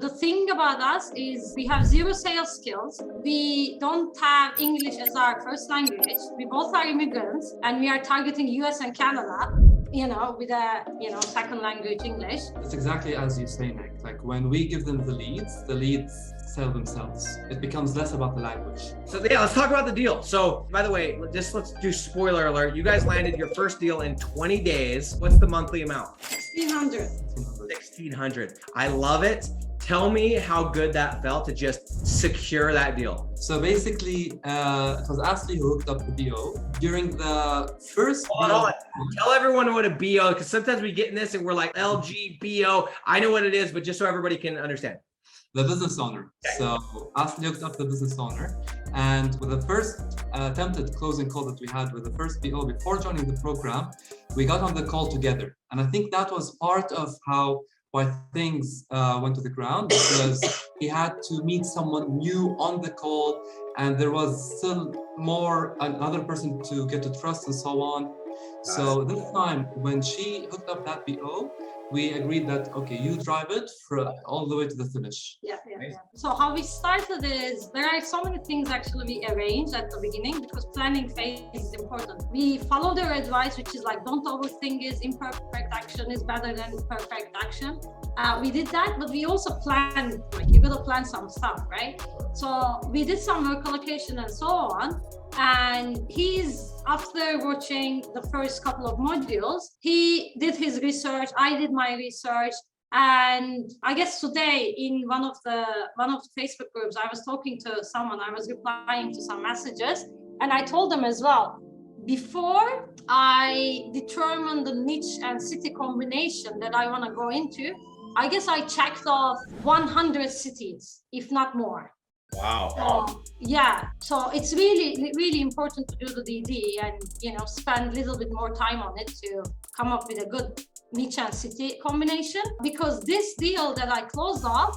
The thing about us is we have zero sales skills. We don't have English as our first language. We both are immigrants and we are targeting US and Canada, with a, second language English. It's exactly as you say, Nick. Like when we give them the leads sell themselves. It becomes less about the language. So yeah, let's talk about the deal. So by the way, let's do spoiler alert. You guys landed your first deal in 20 days. What's the monthly amount? 1,600. 1,600. I love it. Tell me how good that felt to just secure that deal. So basically, it was Ashley who hooked up the BO. During the first Hold on. Tell everyone what a BO, because sometimes we get in this and we're like LG, BO. I know what it is, but just so everybody can understand. The business owner. Okay. So Ashley hooked up the business owner. And with the first attempted closing call that we had with the first BO before joining the program, we got on the call together. And I think that was part of why things went to the ground, because he had to meet someone new on the call, and there was still another person to get to trust and so on. So this time, when she hooked up that BO, we agreed that, okay, you drive it all the way to the finish. Yeah. So how we started is, there are so many things actually we arranged at the beginning, because planning phase is important. We follow their advice, which is like, don't overthink it, imperfect action is better than perfect action. We did that, but we also planned, like you gotta plan some stuff, right? So we did some work allocation and so on. And after watching the first couple of modules, he did his research, I did my research. And I guess today in one of the Facebook groups, I was talking to someone, I was replying to some messages, and I told them as well, before I determined the niche and city combination that I want to go into, I guess I checked off 100 cities, if not more. Wow. So it's really, really important to do the DD and, spend a little bit more time on it to come up with a good niche and city combination. Because this deal that I closed off,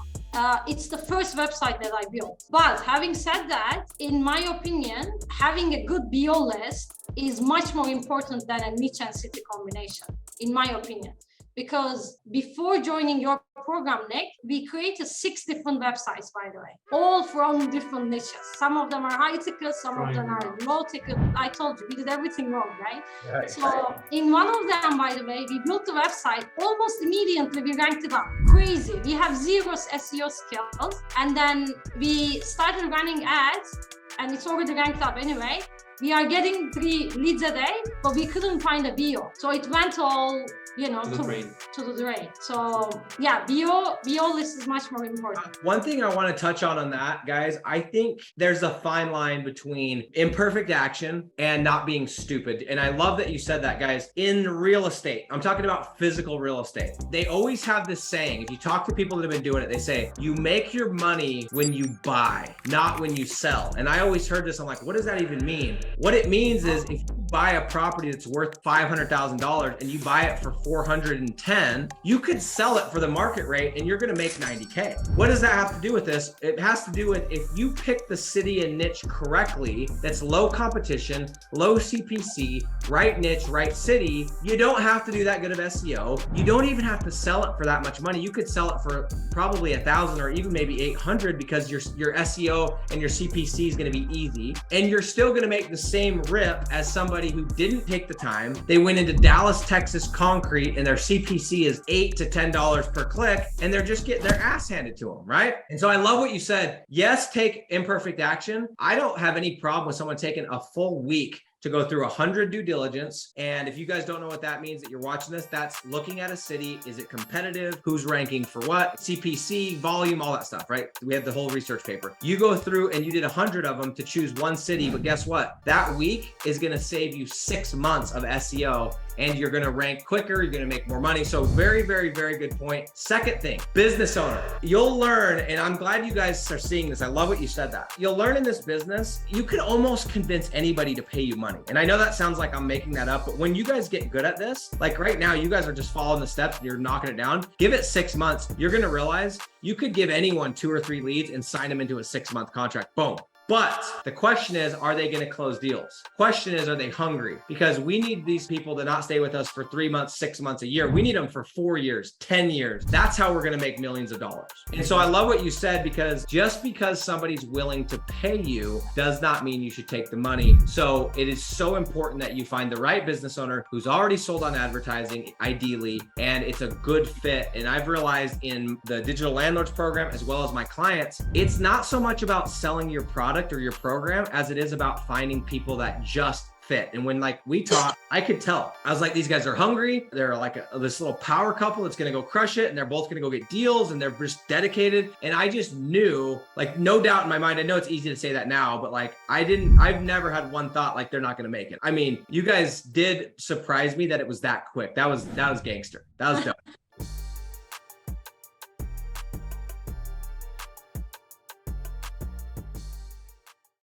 it's the first website that I built. But having said that, in my opinion, having a good BO list is much more important than a niche and city combination, in my opinion. Because before joining your program, Nick, we created 6 different websites, by the way, all from different niches. Some of them are high ticket, some of them are low ticket. I told you, we did everything wrong, right? So in one of them, by the way, we built the website, almost immediately we ranked it up. Crazy. We have zero SEO skills. And then we started running ads, and it's already ranked up anyway. We are getting 3 leads a day, but we couldn't find a BO. So it went all, to the drain. So yeah, BO list is much more important. One thing I want to touch on that, guys, I think there's a fine line between imperfect action and not being stupid. And I love that you said that, guys. In real estate, I'm talking about physical real estate. They always have this saying, if you talk to people that have been doing it, they say, you make your money when you buy, not when you sell. And I always heard this, I'm like, what does that even mean? What it means is if you buy a property that's worth $500,000 and you buy it for 410, you could sell it for the market rate and you're going to make 90K. What does that have to do with this? It has to do with if you pick the city and niche correctly, that's low competition, low CPC, right niche, right city, you don't have to do that good of SEO. You don't even have to sell it for that much money. You could sell it for probably 1,000 or even maybe 800 because your SEO and your CPC is going to be easy. And you're still going to make the same rip as somebody who didn't take the time. They went into Dallas, Texas concrete, and their CPC is $8 to $10 per click, and they're just getting their ass handed to them, right? And so I love what you said. Yes, take imperfect action. I don't have any problem with someone taking a full week to go through 100 due diligence. And if you guys don't know what that means that you're watching this, that's looking at a city. Is it competitive? Who's ranking for what? CPC, volume, all that stuff, right? We have the whole research paper. You go through and you did 100 of them to choose one city, but guess what? That week is gonna save you 6 months of SEO, and you're gonna rank quicker, you're gonna make more money. So very, very, very good point. Second thing, business owner. You'll learn, and I'm glad you guys are seeing this. I love what you said that. You'll learn in this business, you could almost convince anybody to pay you money. And I know that sounds like I'm making that up, but when you guys get good at this, like right now, you guys are just following the steps, you're knocking it down. Give it 6 months. You're gonna realize you could give anyone 2 or 3 leads and sign them into a 6-month contract. Boom. But the question is, are they going to close deals? Question is, are they hungry? Because we need these people to not stay with us for 3 months, 6 months, a year. We need them for 4 years, 10 years. That's how we're going to make millions of dollars. And so I love what you said, because just because somebody's willing to pay you does not mean you should take the money. So it is so important that you find the right business owner who's already sold on advertising, ideally, and it's a good fit. And I've realized in the Digital Landlords program, as well as my clients, it's not so much about selling your product or your program as it is about finding people that just fit. And when like we talked, I could tell. I was like, these guys are hungry. They're like this little power couple that's going to go crush it. And they're both going to go get deals, and they're just dedicated. And I just knew, like, no doubt in my mind, I know it's easy to say that now, but like, I've never had one thought like they're not going to make it. I mean, you guys did surprise me that it was that quick. That was gangster. That was dope.